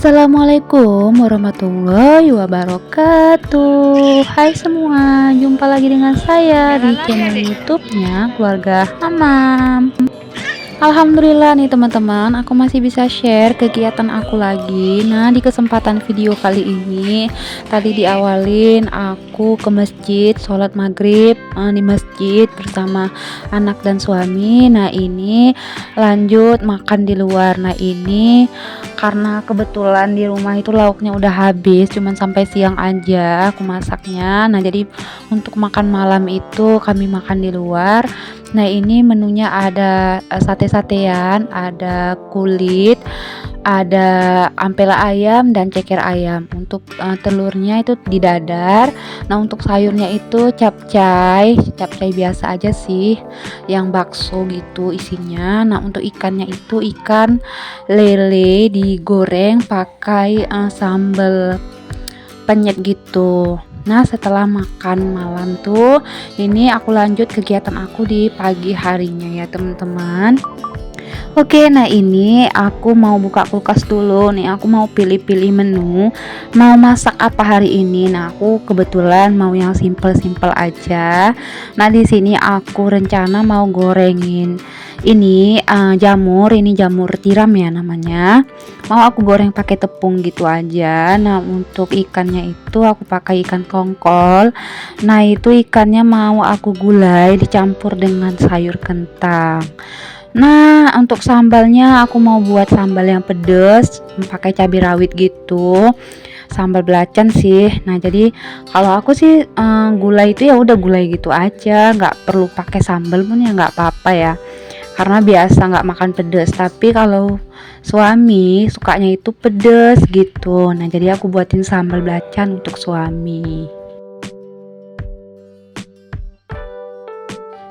Assalamualaikum warahmatullahi wabarakatuh. Hai semua, jumpa lagi dengan saya di channel YouTube-nya Keluarga Hamam. Alhamdulillah nih teman-teman, aku masih bisa share kegiatan aku lagi. Nah, di kesempatan video kali ini, tadi diawalin aku ke masjid, sholat maghrib di masjid bersama anak dan suami. Nah, ini lanjut makan di luar. Nah, ini karena kebetulan di rumah itu lauknya udah habis, cuman sampai siang aja aku masaknya. Nah, jadi untuk makan malam itu kami makan di luar. Nah, ini menunya ada sate-satean, ada kulit, ada ampela ayam dan ceker ayam. Untuk telurnya itu didadar. Nah, untuk sayurnya itu capcay biasa aja sih, yang bakso gitu isinya. Nah, untuk ikannya itu ikan lele digoreng pakai sambal penyet gitu. Nah, setelah makan malam tuh, ini aku lanjut kegiatan aku di pagi harinya ya teman-teman. Oke, nah ini aku mau buka kulkas dulu nih. Aku mau pilih-pilih menu, mau masak apa hari ini. Nah, aku kebetulan mau yang simple-simple aja. Nah, di sini aku rencana mau gorengin ini jamur, ini jamur tiram ya namanya. Mau aku goreng pakai tepung gitu aja. Nah, untuk ikannya itu aku pakai ikan tongkol. Nah, itu ikannya mau aku gulai dicampur dengan sayur kentang. Nah, untuk sambalnya aku mau buat sambal yang pedes pakai cabai rawit gitu, sambal belacan sih. Nah, jadi kalau aku sih gulai itu ya udah gulai gitu aja, nggak perlu pakai sambal pun ya nggak apa-apa ya, karena biasa nggak makan pedes. Tapi kalau suami sukanya itu pedes gitu. Nah, jadi aku buatin sambal belacan untuk suami.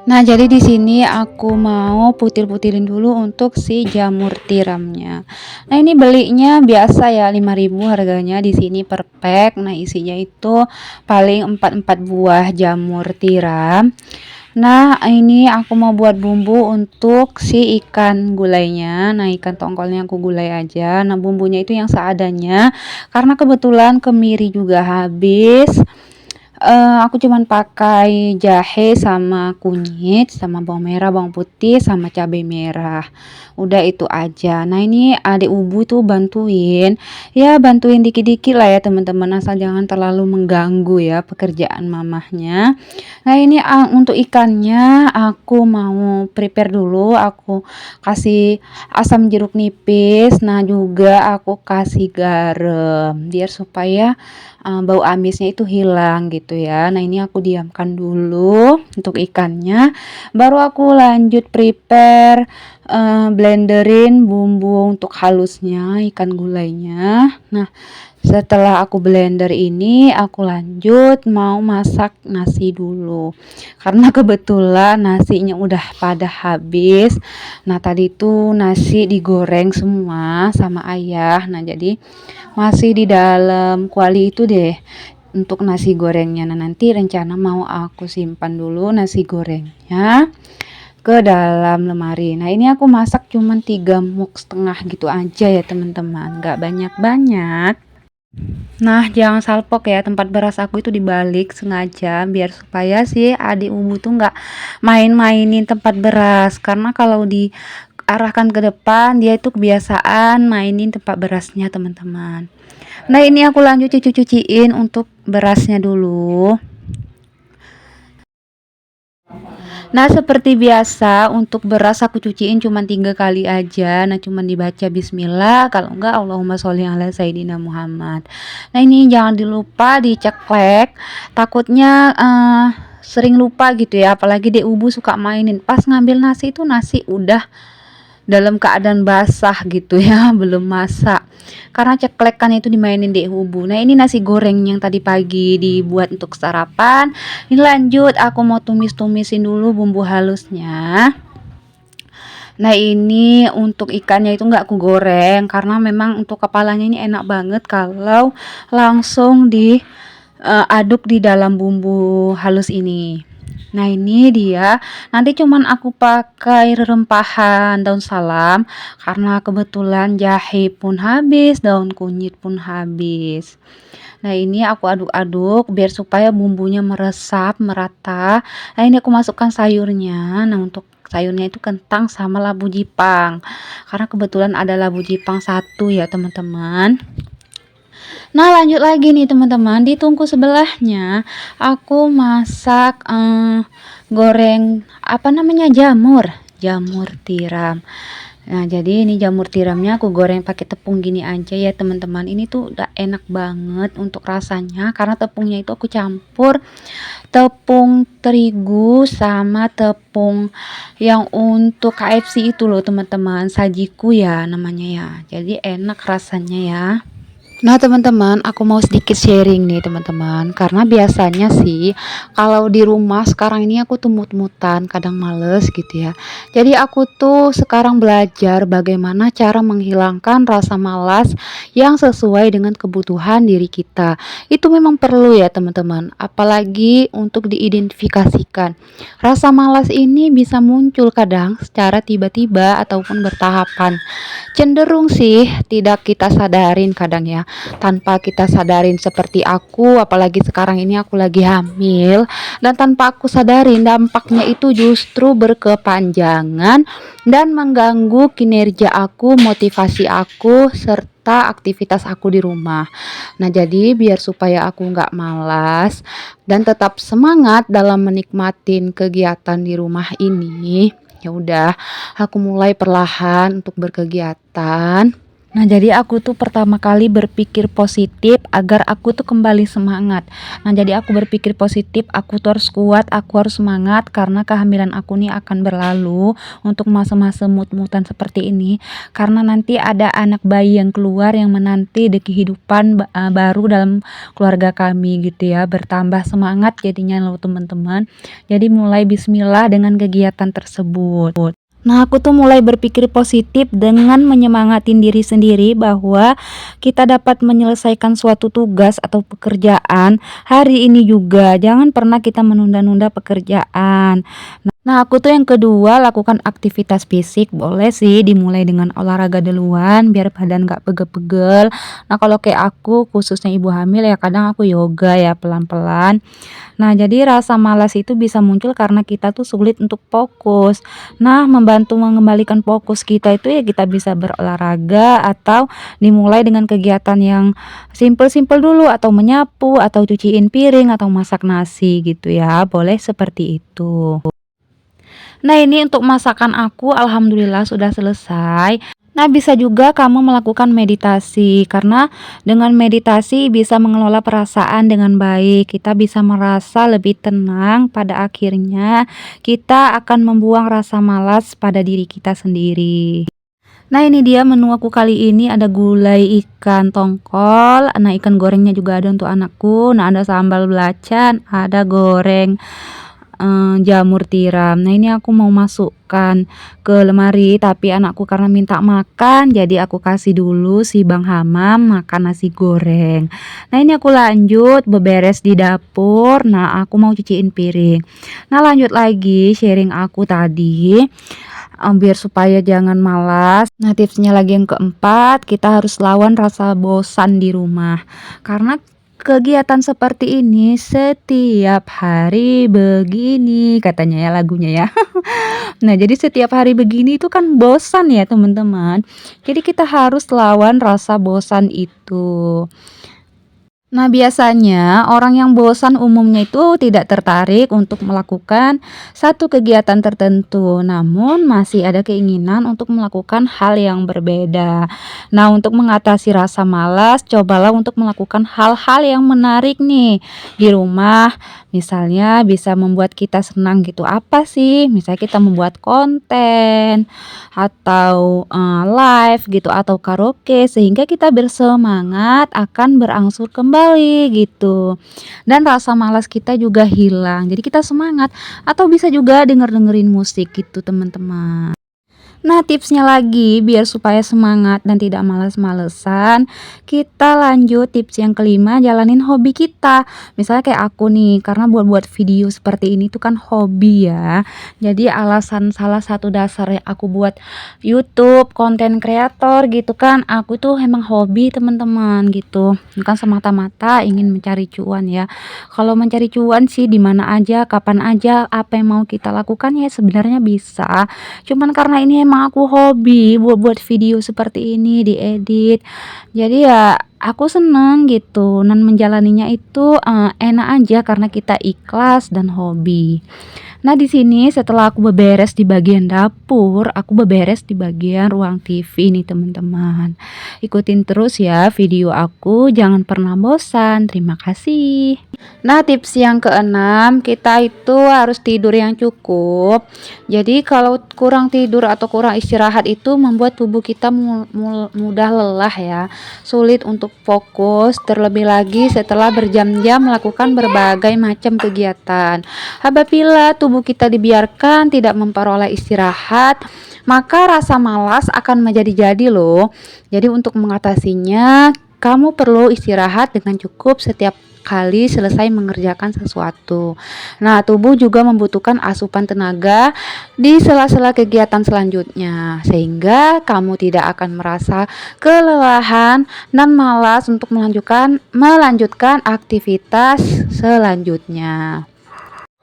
Nah, jadi di sini aku mau putir-putirin dulu untuk si jamur tiramnya. Nah, ini belinya biasa ya 5.000 harganya di sini per pack. Nah, isinya itu paling 4 buah jamur tiram. Nah, ini aku mau buat bumbu untuk si ikan gulainya. Nah, ikan tongkolnya aku gulai aja. Nah, bumbunya itu yang seadanya. Karena kebetulan kemiri juga habis. Aku cuman pakai jahe sama kunyit sama bawang merah, bawang putih sama cabai merah. Udah itu aja. Nah, ini adik Ubu tuh bantuin. Ya, bantuin dikit-dikit lah ya teman-teman, asal jangan terlalu mengganggu ya pekerjaan mamahnya. Nah, ini untuk ikannya aku mau prepare dulu. Aku kasih asam jeruk nipis. Nah, juga aku kasih garam biar supaya bau amisnya itu hilang gitu ya. Nah, ini aku diamkan dulu untuk ikannya, baru aku lanjut prepare blenderin bumbu untuk halusnya ikan gulainya. Nah, setelah aku blender ini aku lanjut mau masak nasi dulu, karena kebetulan nasinya udah pada habis. Nah, tadi tuh nasi digoreng semua sama ayah. Nah, jadi masih di dalam kuali itu deh untuk nasi gorengnya. Nah, nanti rencana mau aku simpan dulu nasi gorengnya ke dalam lemari. Nah, ini aku masak cuman 3 muk setengah gitu aja ya teman-teman, nggak banyak-banyak. Nah, jangan salpok ya, tempat beras aku itu dibalik sengaja biar supaya si adik Ubu tuh nggak main-mainin tempat beras, karena kalau diarahkan ke depan dia itu kebiasaan mainin tempat berasnya teman-teman. Nah, ini aku lanjut cuci-cuciin untuk berasnya dulu. Nah, seperti biasa untuk beras aku cuciin cuma 3 kali aja. Nah, cuma dibaca bismillah, kalau enggak Allahumma sholli ala sayyidina Muhammad. Nah, ini jangan dilupa diceklek, takutnya sering lupa gitu ya, apalagi Dek Ubu suka mainin pas ngambil nasi itu nasi udah dalam keadaan basah gitu ya belum masak, karena ceklekan itu dimainin di Ubu. Nah, ini nasi goreng yang tadi pagi dibuat untuk sarapan. Ini lanjut aku mau tumis-tumisin dulu bumbu halusnya. Nah, ini untuk ikannya itu nggak aku goreng, karena memang untuk kepalanya ini enak banget kalau langsung diaduk di dalam bumbu halus ini. Nah ini dia, nanti cuman aku pakai rempahan daun salam karena kebetulan jahe pun habis, daun kunyit pun habis. Nah ini aku aduk-aduk biar supaya bumbunya meresap merata. Nah ini aku masukkan sayurnya. Nah untuk sayurnya itu kentang sama labu jipang. Karena kebetulan ada labu jipang satu ya teman-teman. Nah lanjut lagi nih teman-teman, di tungku sebelahnya aku masak goreng apa namanya, jamur tiram. Nah jadi ini jamur tiramnya aku goreng pakai tepung gini aja ya teman-teman. Ini tuh udah enak banget untuk rasanya karena tepungnya itu aku campur tepung terigu sama tepung yang untuk KFC itu loh teman-teman, sajiku ya namanya ya. Jadi enak rasanya ya. Nah teman-teman, aku mau sedikit sharing nih teman-teman, karena biasanya sih kalau di rumah sekarang ini aku tuh mut-mutan, kadang males gitu ya. Jadi aku tuh sekarang belajar bagaimana cara menghilangkan rasa malas yang sesuai dengan kebutuhan diri kita. Itu memang perlu ya teman-teman, apalagi untuk diidentifikasikan. Rasa malas ini bisa muncul kadang secara tiba-tiba ataupun bertahapan. Cenderung sih tidak kita sadarin kadang ya, tanpa kita sadarin seperti aku, apalagi sekarang ini aku lagi hamil, dan tanpa aku sadarin dampaknya itu justru berkepanjangan dan mengganggu kinerja aku, motivasi aku, serta aktivitas aku di rumah. Nah jadi biar supaya aku nggak malas dan tetap semangat dalam menikmatin kegiatan di rumah ini, ya udah aku mulai perlahan untuk berkegiatan. Nah, jadi aku tuh pertama kali berpikir positif agar aku tuh kembali semangat. Nah, jadi aku berpikir positif, aku tuh harus kuat, aku harus semangat karena kehamilan aku nih akan berlalu untuk masa-masa mut-mutan seperti ini. Karena nanti ada anak bayi yang keluar yang menanti di kehidupan baru dalam keluarga kami gitu ya. Bertambah semangat jadinya loh teman-teman. Jadi mulai bismillah dengan kegiatan tersebut. Nah, aku tuh mulai berpikir positif dengan menyemangatin diri sendiri bahwa kita dapat menyelesaikan suatu tugas atau pekerjaan hari ini juga. Jangan pernah kita menunda-nunda pekerjaan. Nah, aku tuh yang kedua lakukan aktivitas fisik. Boleh sih dimulai dengan olahraga duluan biar badan gak pegel-pegel. Nah, kalau kayak aku khususnya ibu hamil ya kadang aku yoga ya pelan-pelan. Nah, jadi rasa malas itu bisa muncul karena kita tuh sulit untuk fokus. Nah, membantu mengembalikan fokus kita itu ya kita bisa berolahraga atau dimulai dengan kegiatan yang simpel-simpel dulu atau menyapu atau cuciin piring atau masak nasi gitu ya. Boleh seperti itu. Nah, ini untuk masakan aku alhamdulillah sudah selesai. Nah, bisa juga kamu melakukan meditasi karena dengan meditasi bisa mengelola perasaan dengan baik. Kita bisa merasa lebih tenang, pada akhirnya kita akan membuang rasa malas pada diri kita sendiri. Nah, ini dia menu aku kali ini, ada gulai ikan tongkol. Nah, ikan gorengnya juga ada untuk anakku. Nah, ada sambal belacan, ada goreng jamur tiram. Nah ini aku mau masukkan ke lemari tapi anakku karena minta makan jadi aku kasih dulu si Bang Hamam makan nasi goreng. Nah ini aku lanjut beberes di dapur. Nah aku mau cuciin piring. Nah lanjut lagi sharing aku tadi, biar supaya jangan malas. Nah tipsnya lagi yang keempat, kita harus lawan rasa bosan di rumah karena kegiatan seperti ini setiap hari begini katanya ya lagunya ya. Nah, jadi setiap hari begini itu kan bosan ya teman-teman. Jadi kita harus lawan rasa bosan itu. Nah, biasanya orang yang bosan umumnya itu tidak tertarik untuk melakukan satu kegiatan tertentu, namun masih ada keinginan untuk melakukan hal yang berbeda. Nah, untuk mengatasi rasa malas, cobalah untuk melakukan hal-hal yang menarik nih di rumah. Misalnya bisa membuat kita senang gitu. Apa sih? Misalnya kita membuat konten atau live gitu atau karaoke sehingga kita bersemangat akan berangsur kembali gitu. Dan rasa malas kita juga hilang. Jadi kita semangat atau bisa juga dengerin musik gitu teman-teman. Nah, tipsnya lagi biar supaya semangat dan tidak males-malesan, kita lanjut tips yang kelima, jalanin hobi kita. Misalnya kayak aku nih, karena buat-buat video seperti ini tuh kan hobi ya. Jadi alasan salah satu dasarnya aku buat YouTube, konten kreator gitu kan, aku tuh emang hobi teman-teman gitu. Bukan semata-mata ingin mencari cuan ya. Kalau mencari cuan sih di mana aja, kapan aja, apa yang mau kita lakukan ya sebenarnya bisa. Cuman karena ini emang aku hobi buat-buat video seperti ini, diedit. Jadi ya aku seneng gitu dan menjalaninya itu, enak aja karena kita ikhlas dan hobi. Nah, di sini setelah aku beberes di bagian dapur, aku beberes di bagian ruang TV nih teman-teman. Ikutin terus ya video aku, jangan pernah bosan. Terima kasih. Nah, tips yang keenam, kita itu harus tidur yang cukup. Jadi kalau kurang tidur atau kurang istirahat itu membuat tubuh kita mudah lelah ya, sulit untuk fokus, terlebih lagi setelah berjam-jam melakukan berbagai macam kegiatan. Apabila tubuh kita dibiarkan tidak memperoleh istirahat, maka rasa malas akan menjadi-jadi loh. Jadi untuk mengatasinya, kamu perlu istirahat dengan cukup setiap kali selesai mengerjakan sesuatu. Nah, tubuh juga membutuhkan asupan tenaga di sela-sela kegiatan selanjutnya, sehingga kamu tidak akan merasa kelelahan dan malas untuk melanjutkan aktivitas selanjutnya.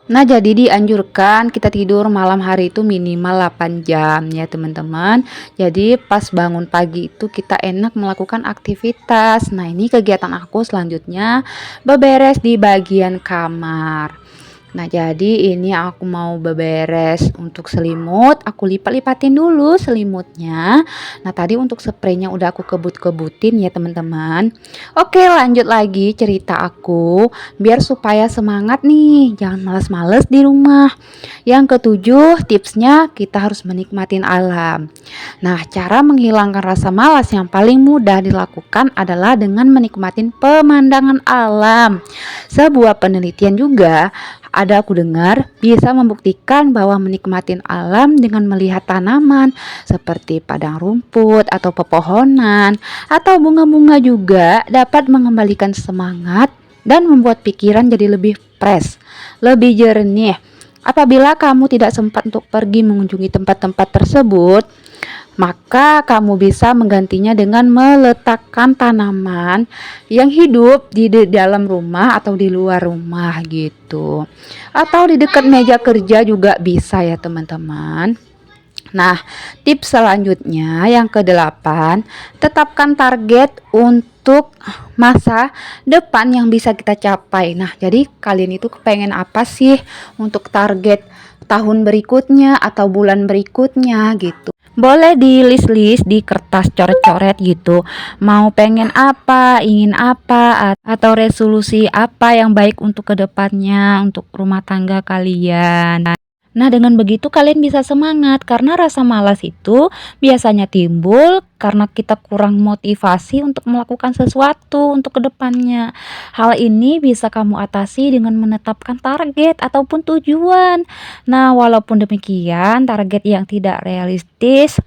Nah, jadi dianjurkan kita tidur malam hari itu minimal 8 jam ya teman-teman. Jadi pas bangun pagi itu kita enak melakukan aktivitas. Nah, ini kegiatan aku selanjutnya beberes di bagian kamar. Nah, jadi ini aku mau beberes untuk selimut, aku lipat-lipatin dulu selimutnya. Nah, tadi untuk spraynya udah aku kebut-kebutin ya teman-teman. Oke, lanjut lagi cerita aku, biar supaya semangat nih, jangan males-males di rumah. Yang ketujuh, tipsnya kita harus menikmatin alam. Nah, cara menghilangkan rasa malas yang paling mudah dilakukan adalah dengan menikmatin pemandangan alam. Sebuah penelitian juga aku dengar bisa membuktikan bahwa menikmatin alam dengan melihat tanaman seperti padang rumput atau pepohonan atau bunga-bunga juga dapat mengembalikan semangat dan membuat pikiran jadi lebih fresh, lebih jernih. Apabila kamu tidak sempat untuk pergi mengunjungi tempat-tempat tersebut, maka kamu bisa menggantinya dengan meletakkan tanaman yang hidup di dalam rumah atau di luar rumah gitu. Atau di dekat meja kerja juga bisa ya teman-teman. Nah, tips selanjutnya yang kedelapan, tetapkan target untuk masa depan yang bisa kita capai. Nah, jadi kalian itu kepengen apa sih untuk target tahun berikutnya atau bulan berikutnya gitu? Boleh di list-list di kertas coret-coret gitu. Mau pengen apa, ingin apa, atau resolusi apa yang baik untuk kedepannya, untuk rumah tangga kalian. Nah, dengan begitu kalian bisa semangat karena rasa malas itu biasanya timbul karena kita kurang motivasi untuk melakukan sesuatu untuk kedepannya. Hal ini bisa kamu atasi dengan menetapkan target ataupun tujuan. Nah, walaupun demikian, target yang tidak realistis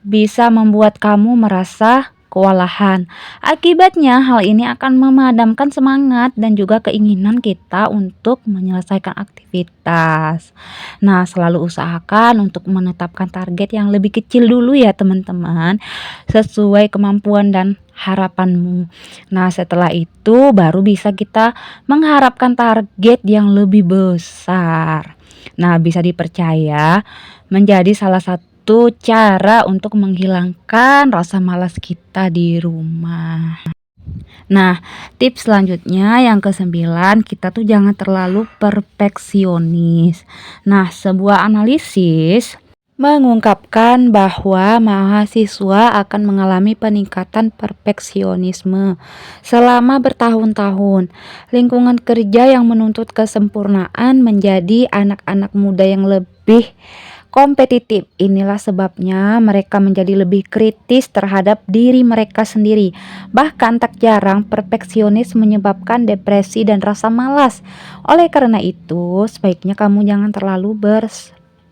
bisa membuat kamu merasa kewalahan. Akibatnya, hal ini akan memadamkan semangat dan juga keinginan kita untuk menyelesaikan aktivitas. Nah, selalu usahakan untuk menetapkan target yang lebih kecil dulu ya teman-teman, sesuai kemampuan dan harapanmu. Nah, setelah itu baru bisa kita mengharapkan target yang lebih besar. Nah, bisa dipercaya menjadi salah satu cara untuk menghilangkan rasa malas kita di rumah. Nah, tips selanjutnya yang kesembilan, kita tuh jangan terlalu perfeksionis. Nah, sebuah analisis mengungkapkan bahwa mahasiswa akan mengalami peningkatan perfeksionisme selama bertahun-tahun. Lingkungan kerja yang menuntut kesempurnaan menjadi anak-anak muda yang lebih kompetitif. Inilah sebabnya mereka menjadi lebih kritis terhadap diri mereka sendiri. Bahkan tak jarang perfeksionis menyebabkan depresi dan rasa malas. Oleh karena itu, sebaiknya kamu jangan terlalu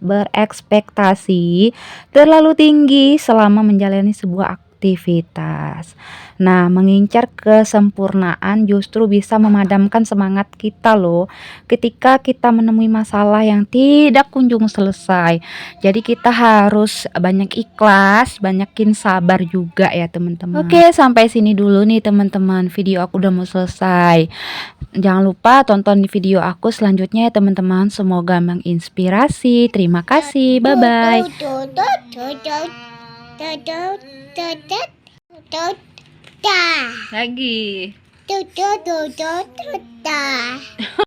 berekspektasi terlalu tinggi selama menjalani sebuah aktivitas. Nah, mengincar kesempurnaan justru bisa memadamkan semangat kita loh ketika kita menemui masalah yang tidak kunjung selesai. Jadi kita harus banyak ikhlas, banyakin sabar juga ya teman-teman. Oke, sampai sini dulu nih teman-teman. Video aku udah mau selesai. Jangan lupa tonton video aku selanjutnya ya teman-teman. Semoga menginspirasi. Terima kasih. Bye-bye. Lagi.